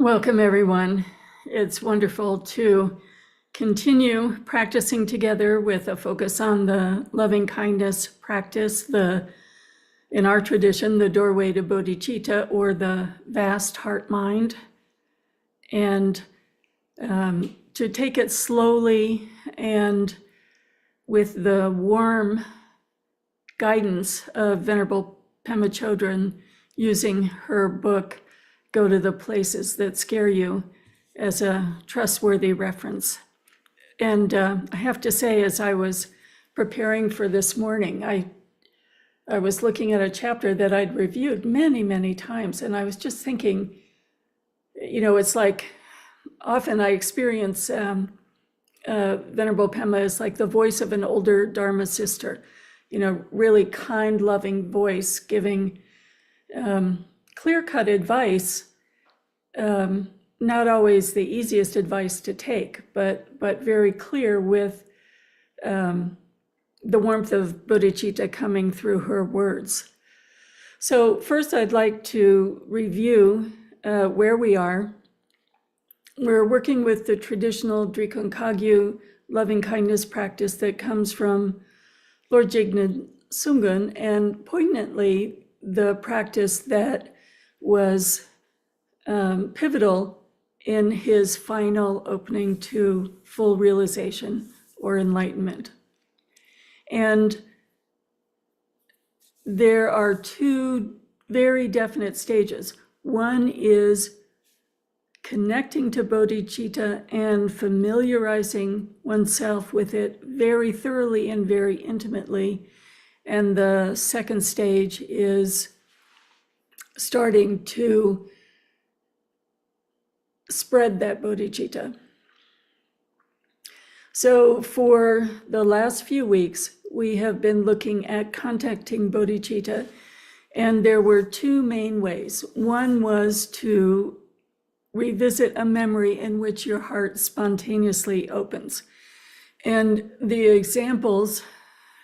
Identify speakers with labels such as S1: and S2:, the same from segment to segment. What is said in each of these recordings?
S1: Welcome, everyone. It's wonderful to continue practicing together with a focus on the loving kindness practice, in our tradition, the doorway to bodhicitta, or the vast heart mind, and to take it slowly and with the warm guidance of Venerable Pema Chodron, using her book, Go to the Places That Scare You, as a trustworthy reference. And I have to say, as I was preparing for this morning, I was looking at a chapter that I'd reviewed many, many times, and I was just thinking, it's like often I experience Venerable Pema as like the voice of an older Dharma sister, really kind, loving voice, giving clear-cut advice, not always the easiest advice to take, but very clear with the warmth of bodhicitta coming through her words. So first, I'd like to review where we are. We're working with the traditional Drikung Kagyu loving kindness practice that comes from Lord Jigme Sungön, and poignantly, the practice that was pivotal in his final opening to full realization or enlightenment. And there are two very definite stages. One is connecting to bodhicitta and familiarizing oneself with it very thoroughly and very intimately. And the second stage is starting to spread that bodhicitta. So for the last few weeks, we have been looking at contacting bodhicitta, and there were two main ways. One was to revisit a memory in which your heart spontaneously opens. And the examples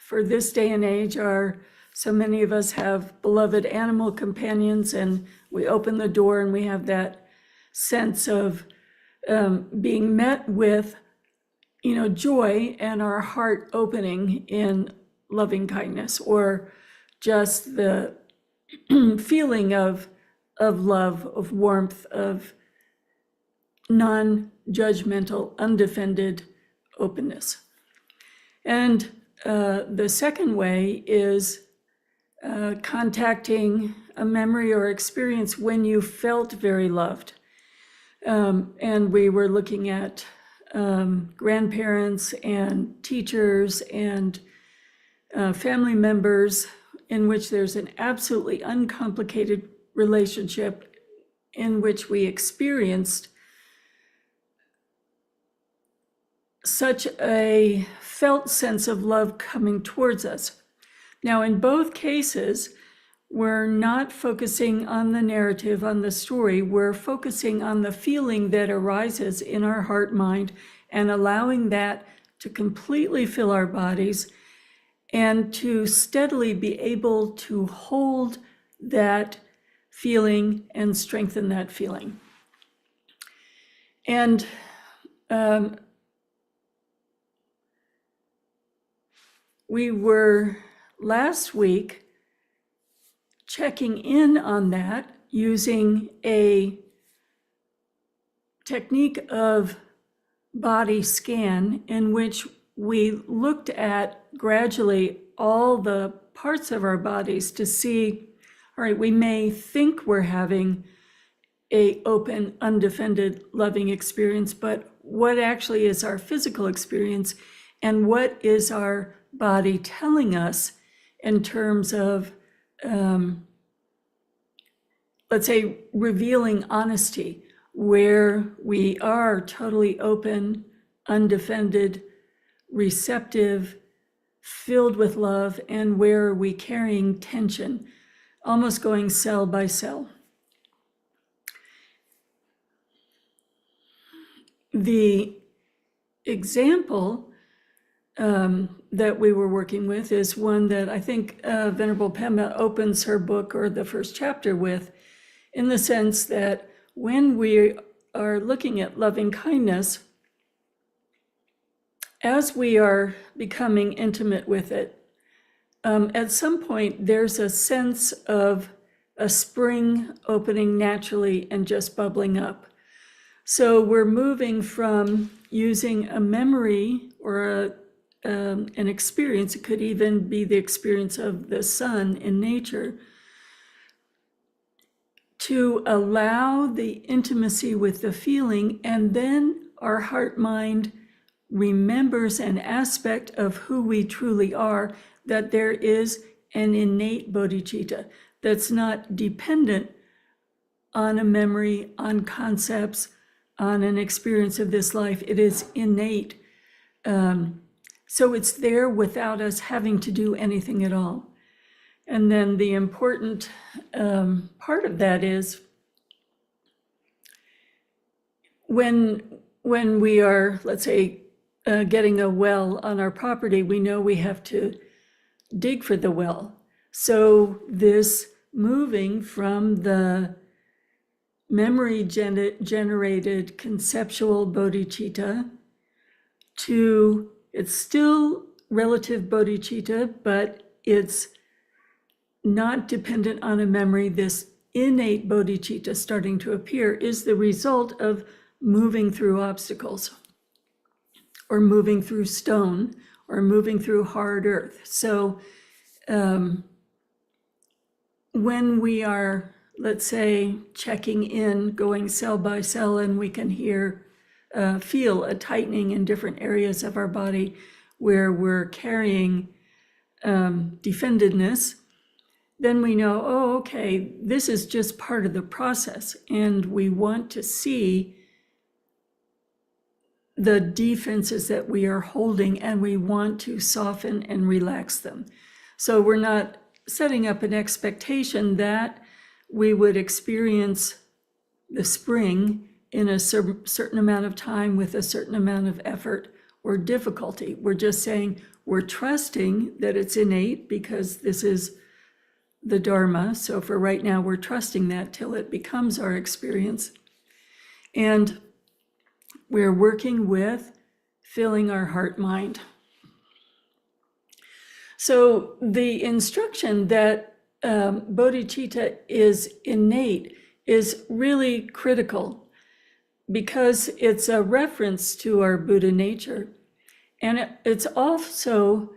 S1: for this day and age are, so many of us have beloved animal companions, and we open the door and we have that sense of being met with, joy and our heart opening in loving kindness, or just the feeling of love, of warmth, of non-judgmental, undefended openness. And the second way is contacting a memory or experience when you felt very loved. And we were looking at grandparents and teachers and family members in which there's an absolutely uncomplicated relationship in which we experienced such a felt sense of love coming towards us. Now, in both cases, we're not focusing on the narrative, on the story. We're focusing on the feeling that arises in our heart mind and allowing that to completely fill our bodies and to steadily be able to hold that feeling and strengthen that feeling. And we were last week checking in on that using a technique of body scan in which we looked at gradually all the parts of our bodies to see, all right, we may think we're having an open, undefended, loving experience, but what actually is our physical experience, and what is our body telling us in terms of let's say, revealing honesty, where we are totally open, undefended, receptive, filled with love, and where are we carrying tension, almost going cell by cell. The example that we were working with is one that I think Venerable Pema opens her book or the first chapter with, in the sense that when we are looking at loving kindness, as we are becoming intimate with it, at some point there's a sense of a spring opening naturally and just bubbling up. So we're moving from using a memory or an experience, it could even be the experience of the sun in nature, to allow the intimacy with the feeling, and then our heart-mind remembers an aspect of who we truly are, that there is an innate bodhicitta that's not dependent on a memory, on concepts, on an experience of this life. It is innate. So it's there without us having to do anything at all. And then the important part of that is when we are, let's say, getting a well on our property, we know we have to dig for the well. So this moving from the memory generated conceptual bodhicitta to, it's still relative bodhicitta, but it's not dependent on a memory, this innate bodhicitta starting to appear, is the result of moving through obstacles, or moving through stone, or moving through hard earth. So when we are, let's say, checking in, going cell by cell, and we can feel a tightening in different areas of our body where we're carrying defendedness, then we know, oh, okay, this is just part of the process, and we want to see the defenses that we are holding, and we want to soften and relax them. So we're not setting up an expectation that we would experience the spring in a certain amount of time with a certain amount of effort or difficulty. We're just saying we're trusting that it's innate because this is the Dharma. So for right now, we're trusting that till it becomes our experience. And we're working with filling our heart-mind. So the instruction that bodhicitta is innate is really critical because it's a reference to our Buddha nature. And it's also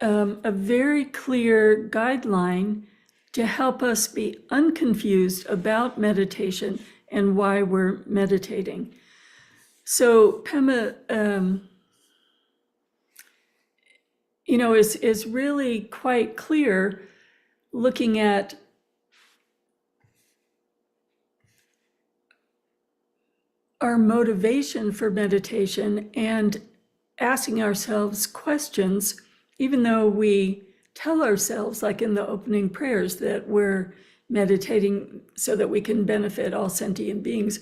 S1: a very clear guideline to help us be unconfused about meditation and why we're meditating. So Pema, is really quite clear looking at our motivation for meditation and asking ourselves questions, even though we tell ourselves, like in the opening prayers, that we're meditating so that we can benefit all sentient beings.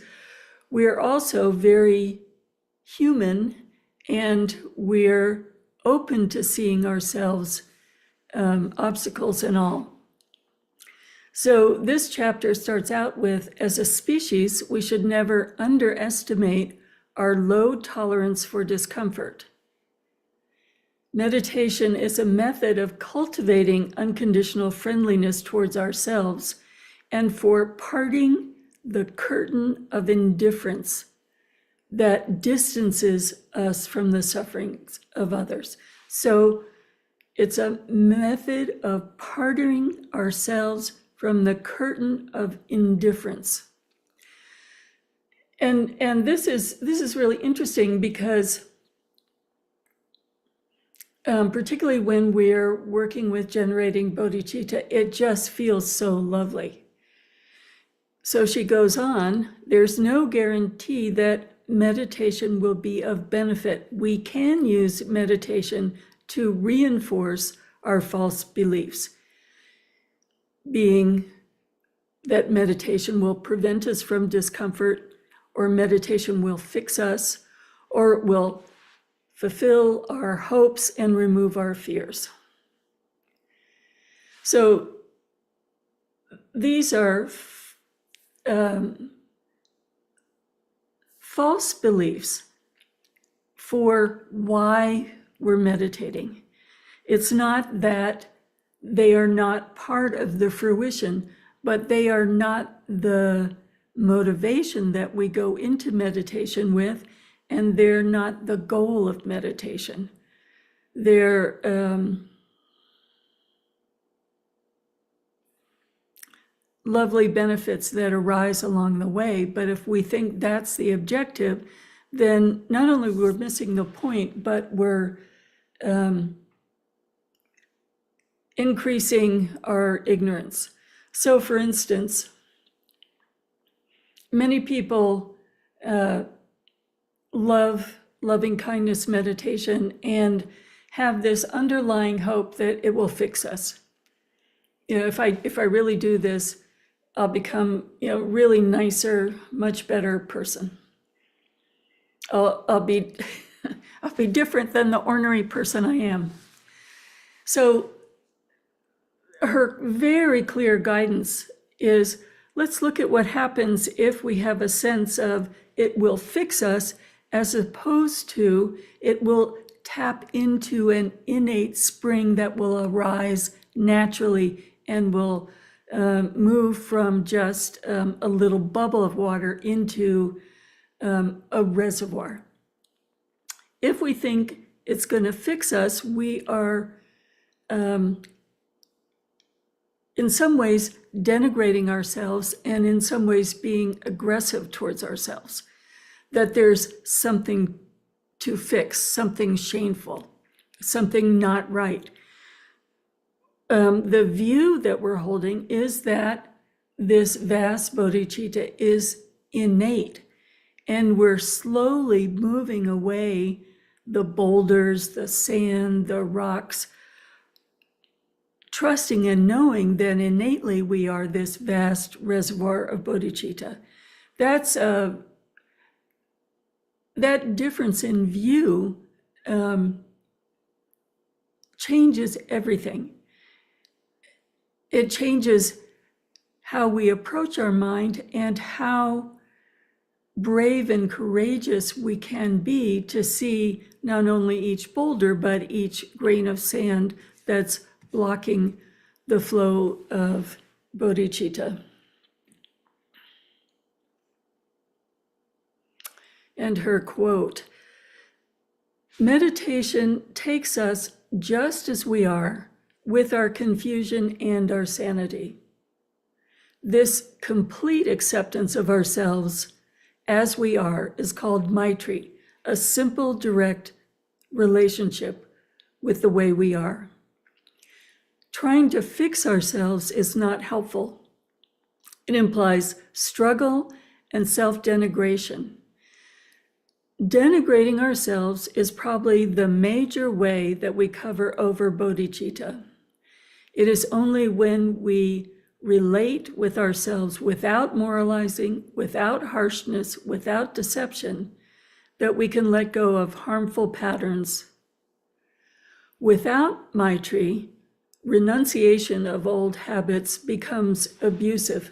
S1: We're also very human, and we're open to seeing ourselves, obstacles and all. So this chapter starts out with, as a species, we should never underestimate our low tolerance for discomfort. Meditation is a method of cultivating unconditional friendliness towards ourselves and for parting the curtain of indifference that distances us from the sufferings of others. So it's a method of parting ourselves from the curtain of indifference. And this is really interesting because particularly when we're working with generating bodhicitta, it just feels so lovely. So she goes on, there's no guarantee that meditation will be of benefit. We can use meditation to reinforce our false beliefs, being that meditation will prevent us from discomfort, or meditation will fix us, or it will fulfill our hopes and remove our fears. So these are false beliefs for why we're meditating. It's not that they are not part of the fruition, but they are not the motivation that we go into meditation with, and they're not the goal of meditation. They're lovely benefits that arise along the way, but if we think that's the objective, then not only we're missing the point, but we're increasing our ignorance. So for instance, many people love loving kindness meditation and have this underlying hope that it will fix us. If I really do this, I'll become really nicer, much better person. I'll be I'll be different than the ornery person I am. So her very clear guidance is, let's look at what happens if we have a sense of it will fix us, as opposed to it will tap into an innate spring that will arise naturally and will move from just a little bubble of water into a reservoir. If we think it's going to fix us, we are in some ways denigrating ourselves and in some ways being aggressive towards ourselves, that there's something to fix, something shameful, something not right. The view that we're holding is that this vast bodhicitta is innate, and we're slowly moving away the boulders, the sand, the rocks, trusting and knowing that innately we are this vast reservoir of bodhicitta. That difference in view changes everything. It changes how we approach our mind and how brave and courageous we can be to see not only each boulder, but each grain of sand that's blocking the flow of bodhicitta. And her quote, meditation takes us just as we are, with our confusion and our sanity. This complete acceptance of ourselves as we are is called Maitri, a simple, direct relationship with the way we are. Trying to fix ourselves is not helpful. It implies struggle and self-denigration. Denigrating ourselves is probably the major way that we cover over bodhicitta. It is only when we relate with ourselves without moralizing, without harshness, without deception, that we can let go of harmful patterns. Without Maitri, renunciation of old habits becomes abusive.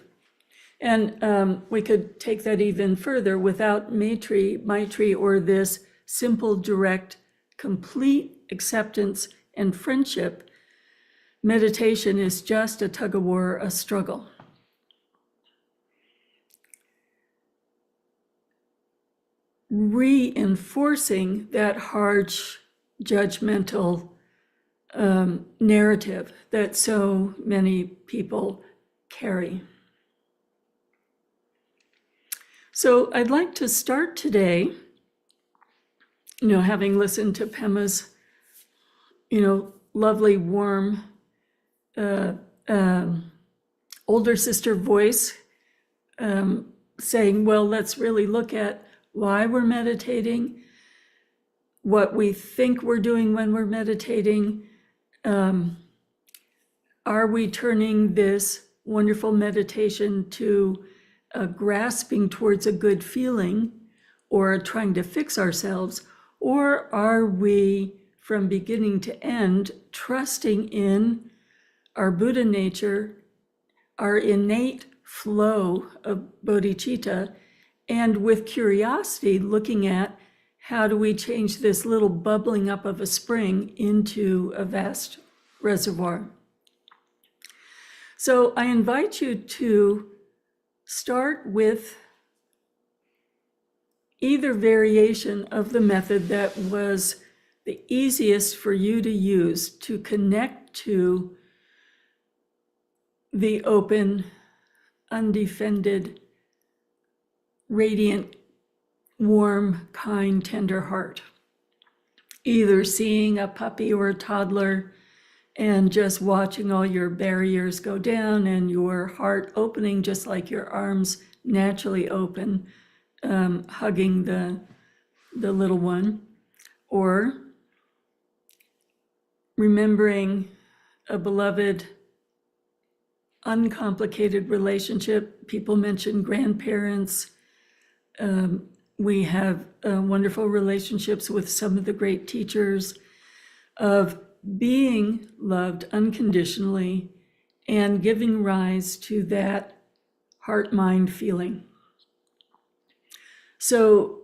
S1: And we could take that even further. Without Maitri, or this simple, direct, complete acceptance and friendship, meditation is just a tug of war, a struggle. Reinforcing that harsh, judgmental narrative that so many people carry. So I'd like to start today, having listened to Pema's, lovely, warm, older sister voice saying, well, let's really look at why we're meditating, what we think we're doing when we're meditating. Are we turning this wonderful meditation to grasping towards a good feeling or trying to fix ourselves? Or are we, from beginning to end, trusting in our Buddha nature, our innate flow of bodhicitta, And with curiosity, looking at how do we change this little bubbling up of a spring into a vast reservoir. So I invite you to start with either variation of the method that was the easiest for you to use to connect to the open, undefended, radiant, warm, kind, tender heart. Either seeing a puppy or a toddler and just watching all your barriers go down and your heart opening just like your arms naturally open, hugging the little one, or remembering a beloved, uncomplicated relationship. People mention grandparents. We have wonderful relationships with some of the great teachers of being loved unconditionally and giving rise to that heart-mind feeling. So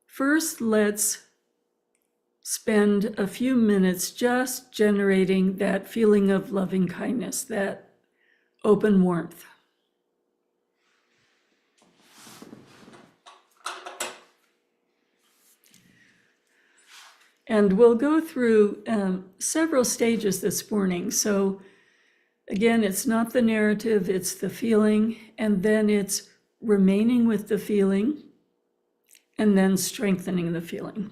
S1: first, let's spend a few minutes just generating that feeling of loving kindness, that open warmth. And we'll go through several stages this morning. So again, it's not the narrative, it's the feeling, and then it's remaining with the feeling, and then strengthening the feeling.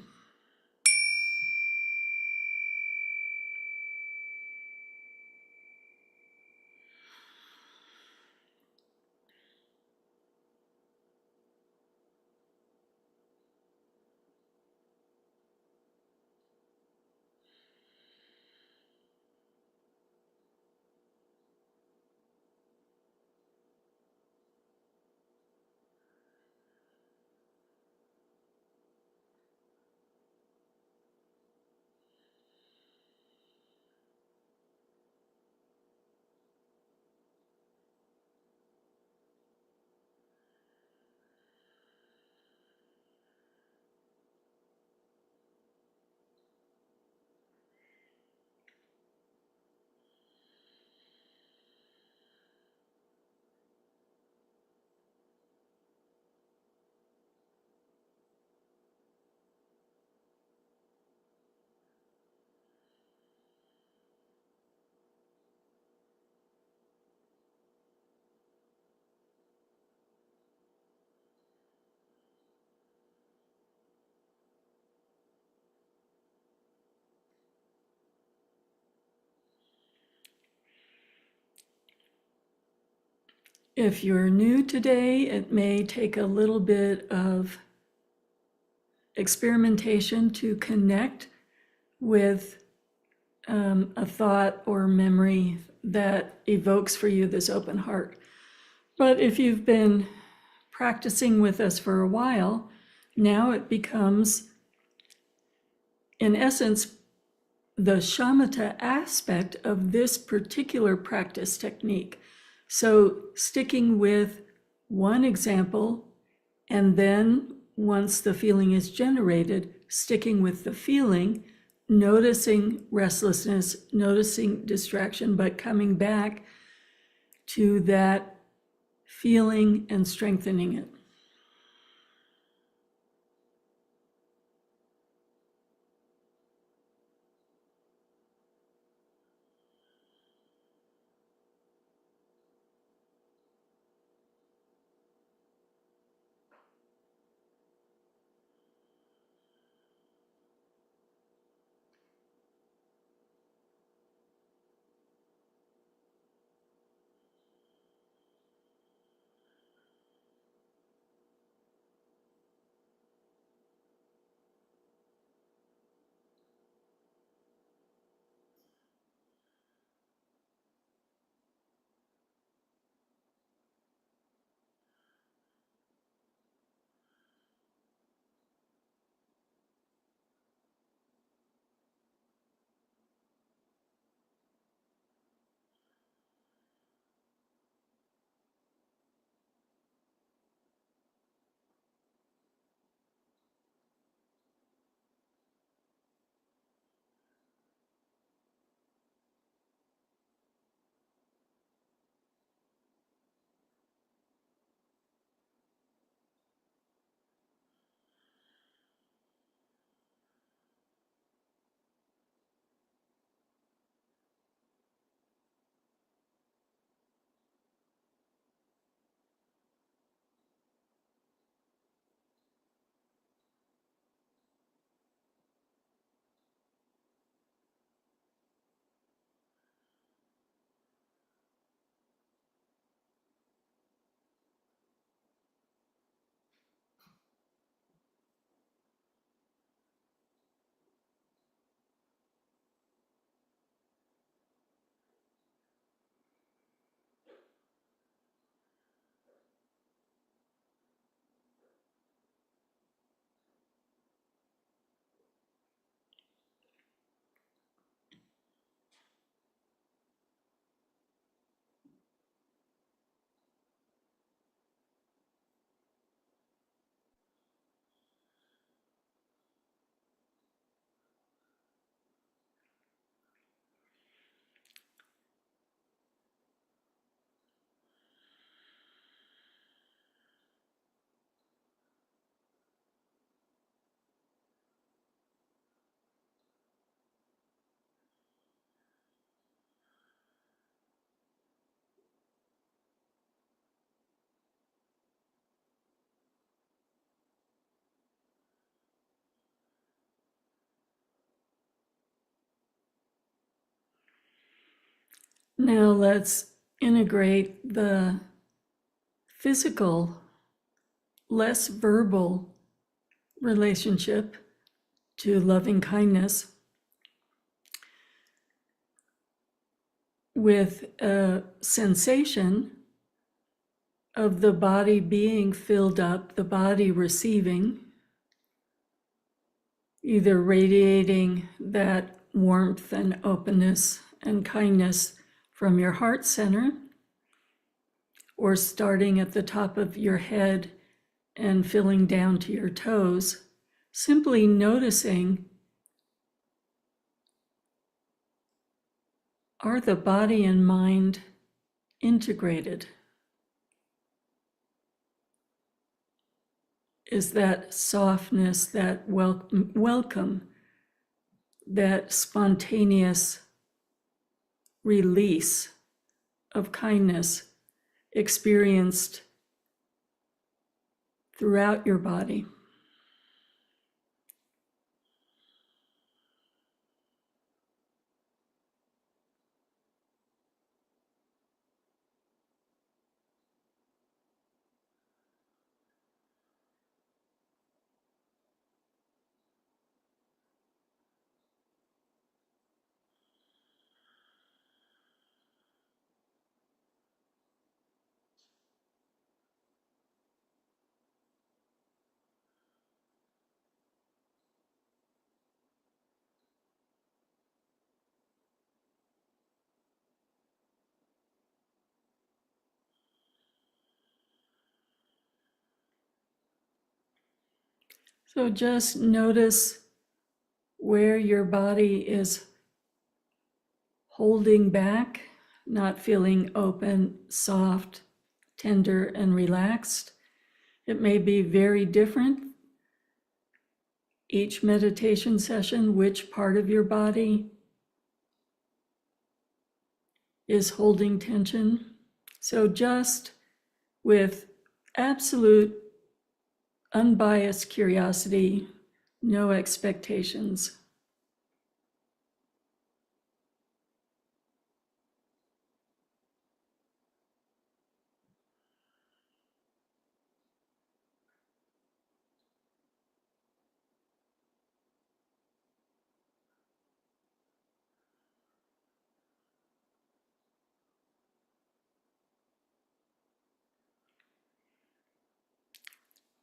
S1: If you're new today, it may take a little bit of experimentation to connect with a thought or memory that evokes for you this open heart. But if you've been practicing with us for a while, now it becomes, in essence, the shamatha aspect of this particular practice technique. So sticking with one example, and then once the feeling is generated, sticking with the feeling, noticing restlessness, noticing distraction, but coming back to that feeling and strengthening it. Now let's integrate the physical, less verbal relationship to loving kindness with a sensation of the body being filled up, the body receiving, either radiating that warmth and openness and kindness from your heart center, or starting at the top of your head and filling down to your toes, simply noticing, are the body and mind integrated? Is that softness, that welcome, that spontaneous release of kindness experienced throughout your body? So just notice where your body is holding back, not feeling open, soft, tender, and relaxed. It may be very different each meditation session, which part of your body is holding tension. So just with absolute unbiased curiosity, no expectations.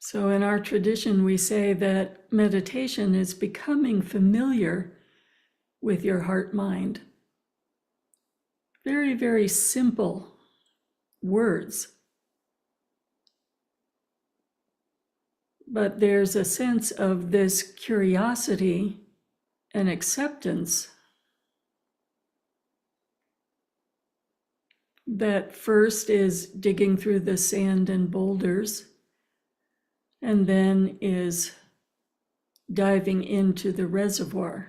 S1: So in our tradition, we say that meditation is becoming familiar with your heart-mind. Very, very simple words. But there's a sense of this curiosity and acceptance that first is digging through the sand and boulders, and then is diving into the reservoir.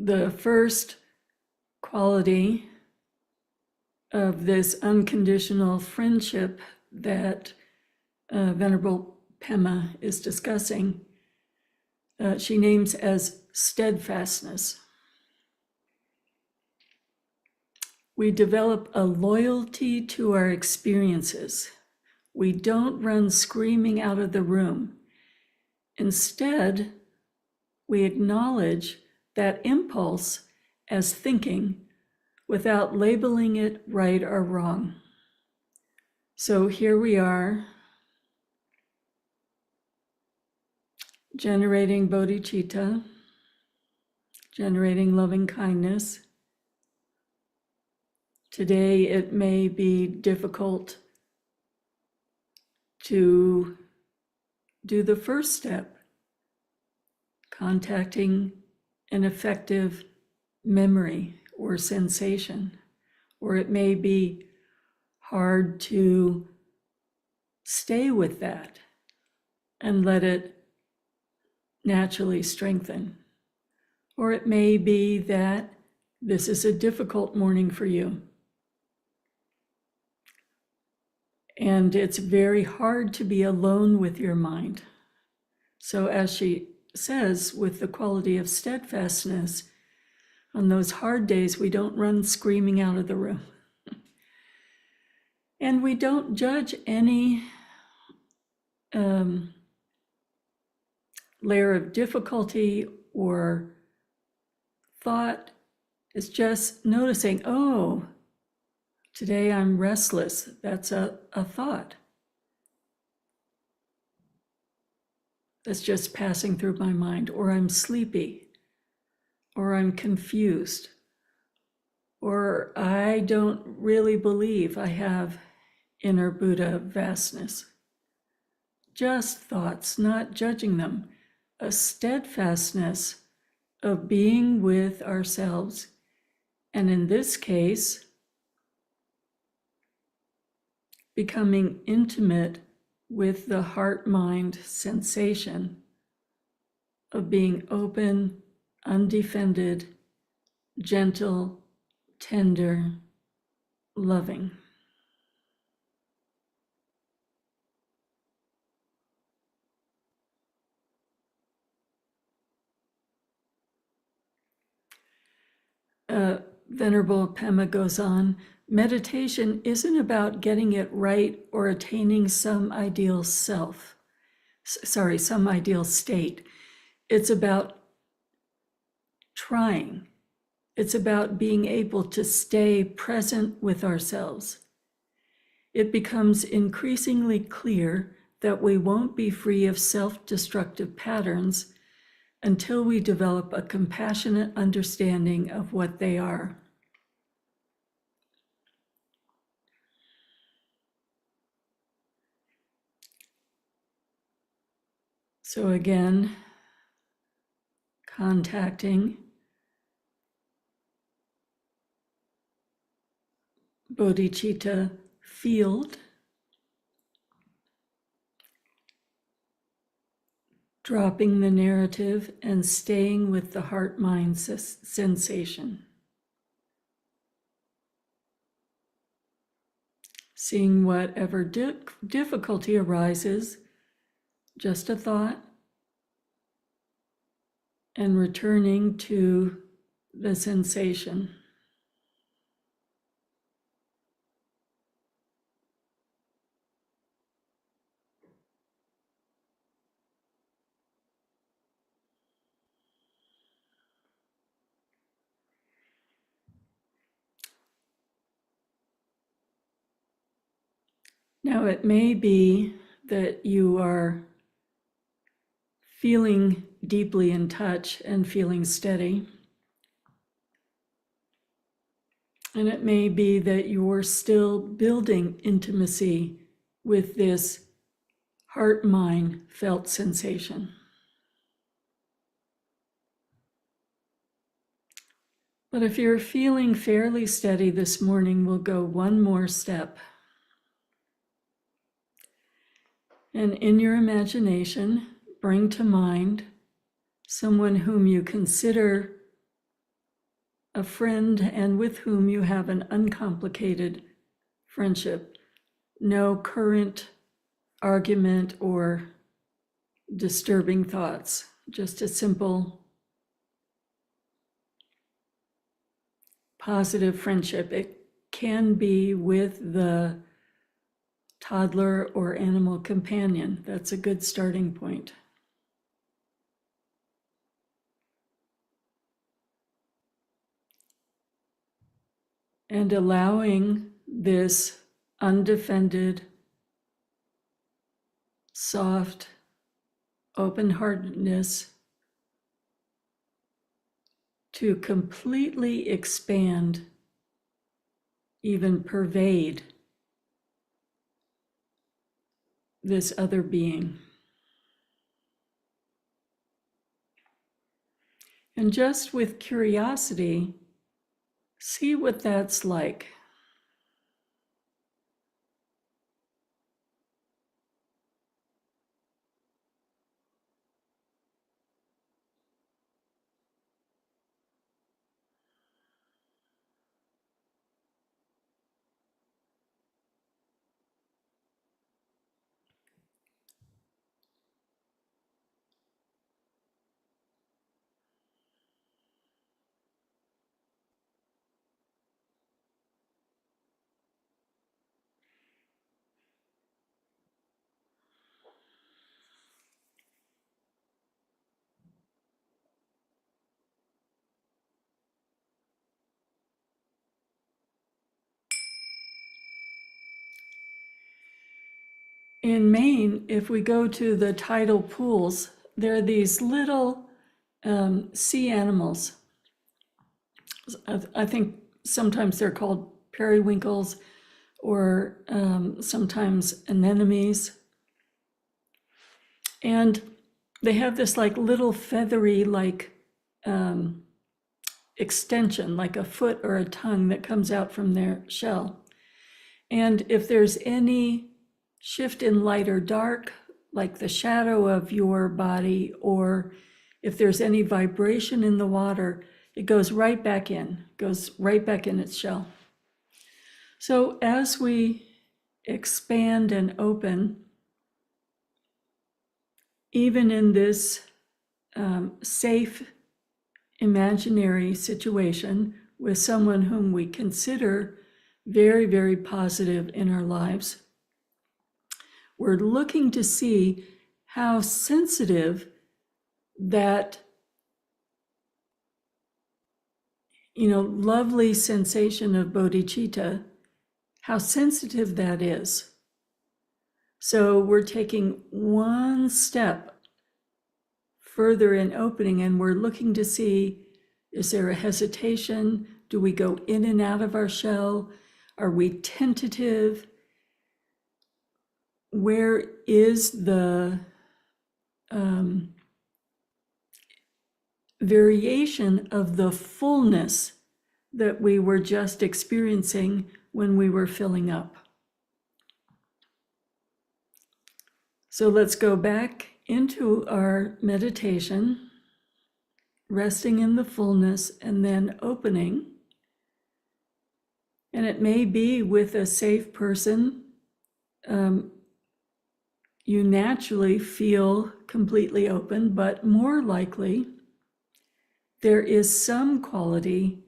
S1: The first quality of this unconditional friendship that Venerable Pema is discussing, she names as steadfastness. We develop a loyalty to our experiences. We don't run screaming out of the room. Instead, we acknowledge that impulse as thinking without labeling it right or wrong. So here we are, generating bodhicitta, generating loving kindness. Today it may be difficult to do the first step, contacting an effective memory or sensation, or it may be hard to stay with that and let it naturally strengthen. Or it may be that this is a difficult morning for you. And it's very hard to be alone with your mind. So as she says, with the quality of steadfastness, on those hard days, we don't run screaming out of the room. And we don't judge any layer of difficulty or thought. It's just noticing, oh, today I'm restless. That's a thought that's just passing through my mind. Or I'm sleepy, or I'm confused, or I don't really believe I have inner Buddha vastness. Just thoughts, not judging them. A steadfastness of being with ourselves. And in this case, becoming intimate with the heart-mind sensation of being open, undefended, gentle, tender, loving. Venerable Pema goes on, meditation isn't about getting it right or attaining some ideal some ideal state. It's about trying. It's about being able to stay present with ourselves. It becomes increasingly clear that we won't be free of self-destructive patterns until we develop a compassionate understanding of what they are. So again, contacting bodhicitta field, dropping the narrative and staying with the heart-mind sensation. Seeing whatever difficulty arises, just a thought, and returning to the sensation. Now, it may be that you are feeling deeply in touch and feeling steady. And it may be that you're still building intimacy with this heart-mind felt sensation. But if you're feeling fairly steady this morning, we'll go one more step. And in your imagination, bring to mind someone whom you consider a friend and with whom you have an uncomplicated friendship. No current argument or disturbing thoughts, just a simple positive friendship. It can be with the toddler or animal companion. That's a good starting point. And allowing this undefended, soft, open-heartedness to completely expand, even pervade this other being. And just with curiosity, see what that's like. in Maine, if we go to the tidal pools, there are these little sea animals. I think sometimes they're called periwinkles or sometimes anemones. And they have this like little feathery like extension, like a foot or a tongue that comes out from their shell. And if there's any shift in light or dark, like the shadow of your body, or if there's any vibration in the water, it goes right back in its shell. So as we expand and open, even in this safe imaginary situation with someone whom we consider very, very positive in our lives, we're looking to see how sensitive that, lovely sensation of bodhicitta, how sensitive that is. So we're taking one step further in opening, and we're looking to see, is there a hesitation? Do we go in and out of our shell? Are we tentative? Where is the variation of the fullness that we were just experiencing when we were filling up? So let's go back into our meditation, resting in the fullness and then opening. And it may be with a safe person. You naturally feel completely open, but more likely there is some quality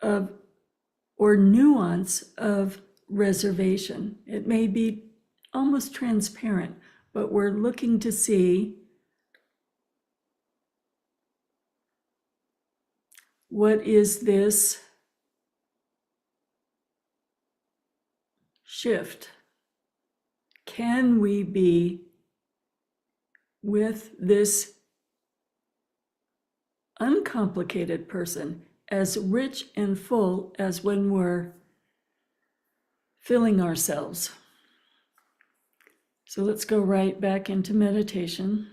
S1: of or nuance of reservation. It may be almost transparent, but we're looking to see what is this shift. Can we be with this uncomplicated person as rich and full as when we're filling ourselves? So let's go right back into meditation.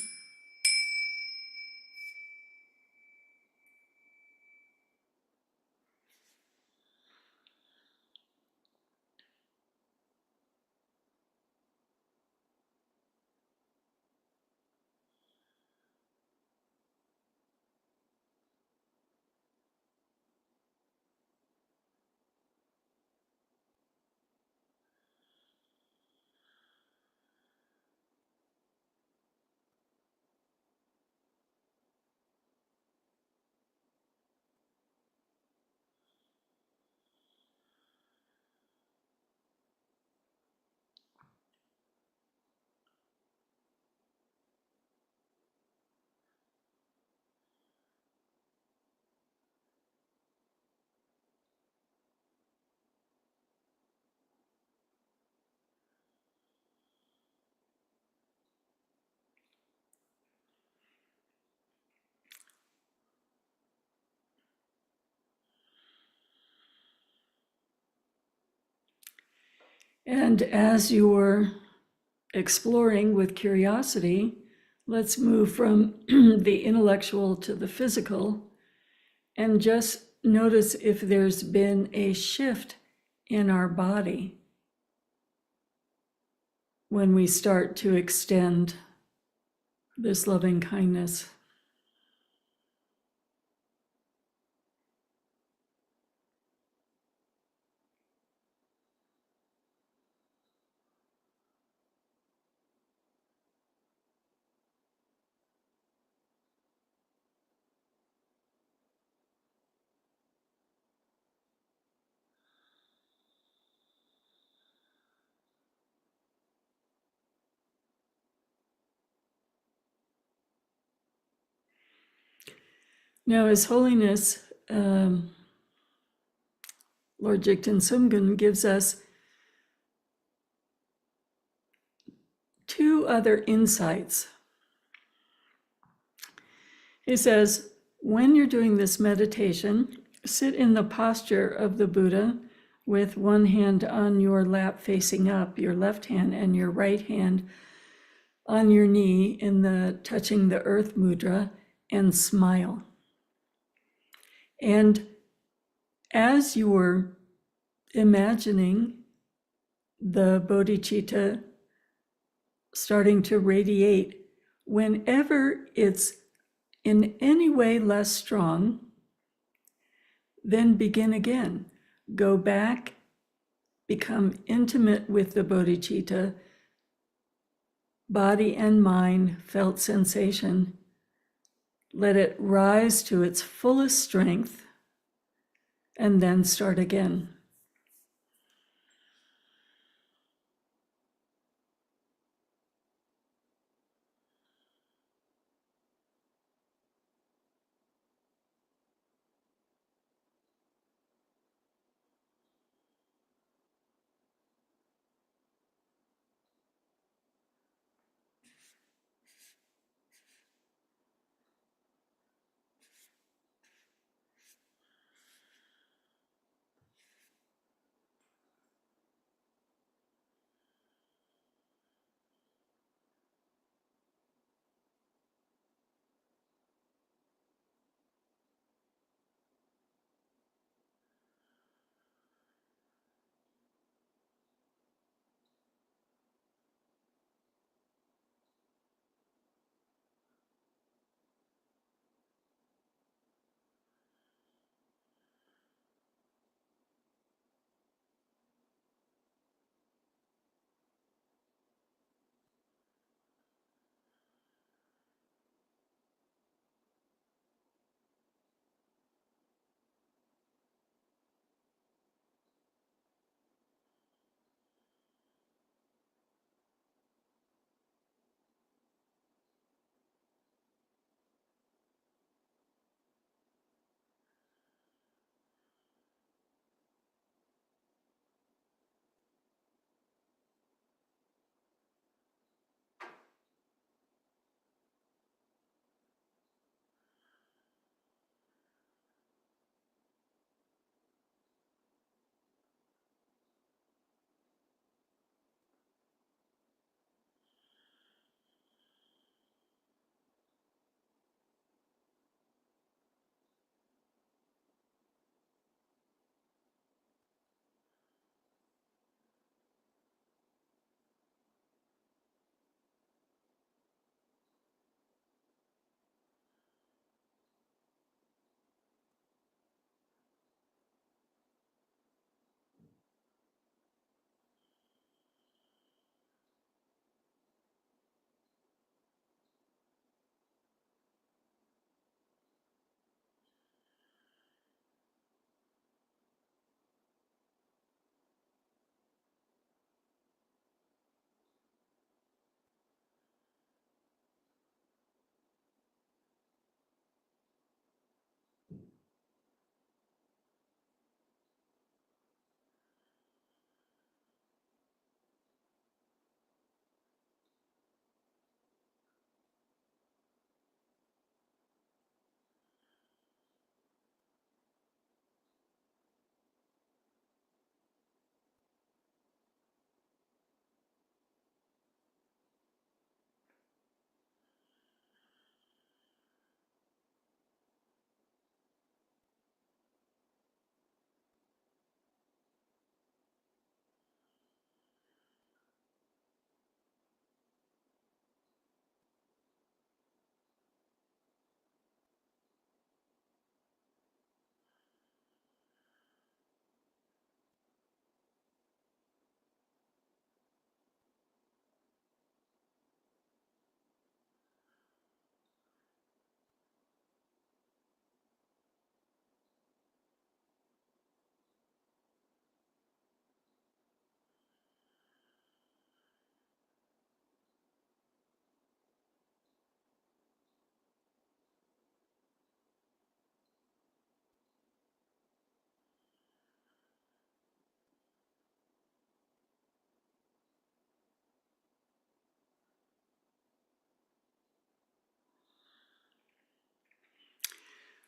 S1: And as you're exploring with curiosity, let's move from the intellectual to the physical and just notice if there's been a shift in our body when we start to extend this loving kindness. Now, His Holiness Lord Jigten Sumgun gives us two other insights. He says, when you're doing this meditation, sit in the posture of the Buddha with one hand on your lap facing up, your left hand, and your right hand on your knee in the touching the earth mudra, and smile. And as you were imagining the bodhicitta starting to radiate, whenever it's in any way less strong, then begin again. Go back, become intimate with the bodhicitta, body and mind, felt sensation. Let it rise to its fullest strength, and then start again.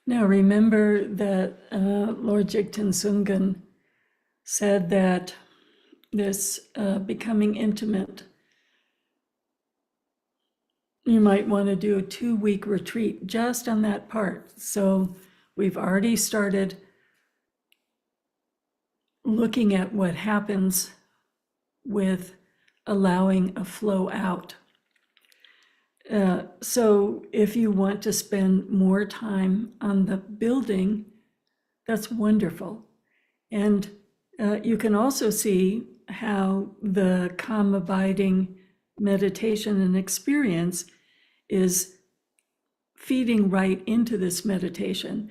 S1: Now remember that Lord Jigten Sungen said that this becoming intimate, you might want to do a 2-week retreat just on that part. So we've already started looking at what happens with allowing a flow out. So if you want to spend more time on the building, that's wonderful. And you can also see how the calm abiding meditation and experience is feeding right into this meditation.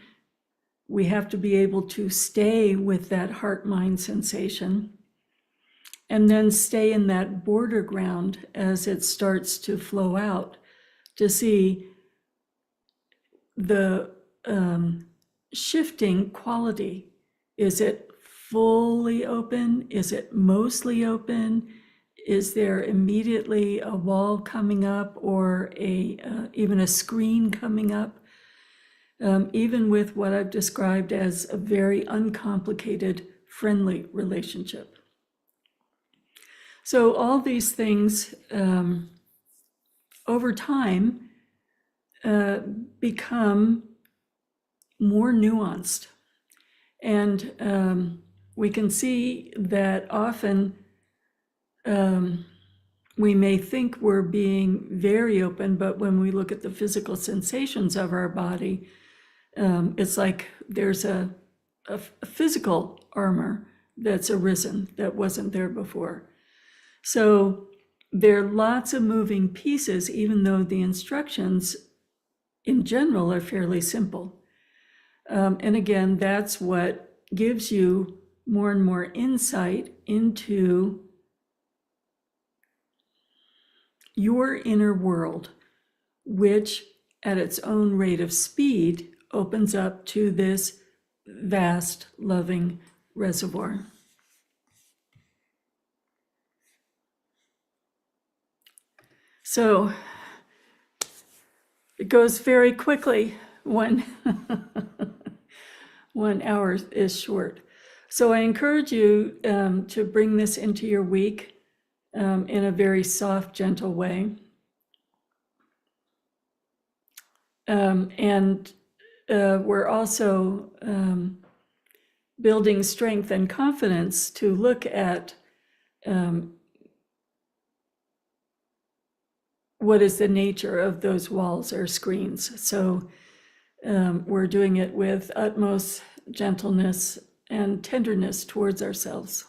S1: We have to be able to stay with that heart-mind sensation and then stay in that border ground as it starts to flow out, to see the shifting quality. Is it fully open? Is it mostly open? Is there immediately a wall coming up or even a screen coming up? Even with what I've described as a very uncomplicated, friendly relationship. So all these things over time become more nuanced. And we can see that often we may think we're being very open, but when we look at the physical sensations of our body, it's like there's a physical armor that's arisen that wasn't there before. So there are lots of moving pieces, even though the instructions in general are fairly simple. And again, that's what gives you more and more insight into your inner world, which at its own rate of speed opens up to this vast, loving reservoir. So it goes very quickly when 1 hour is short. So I encourage you to bring this into your week in a very soft, gentle way. And we're also building strength and confidence to look at what is the nature of those walls or screens. So we're doing it with utmost gentleness and tenderness towards ourselves.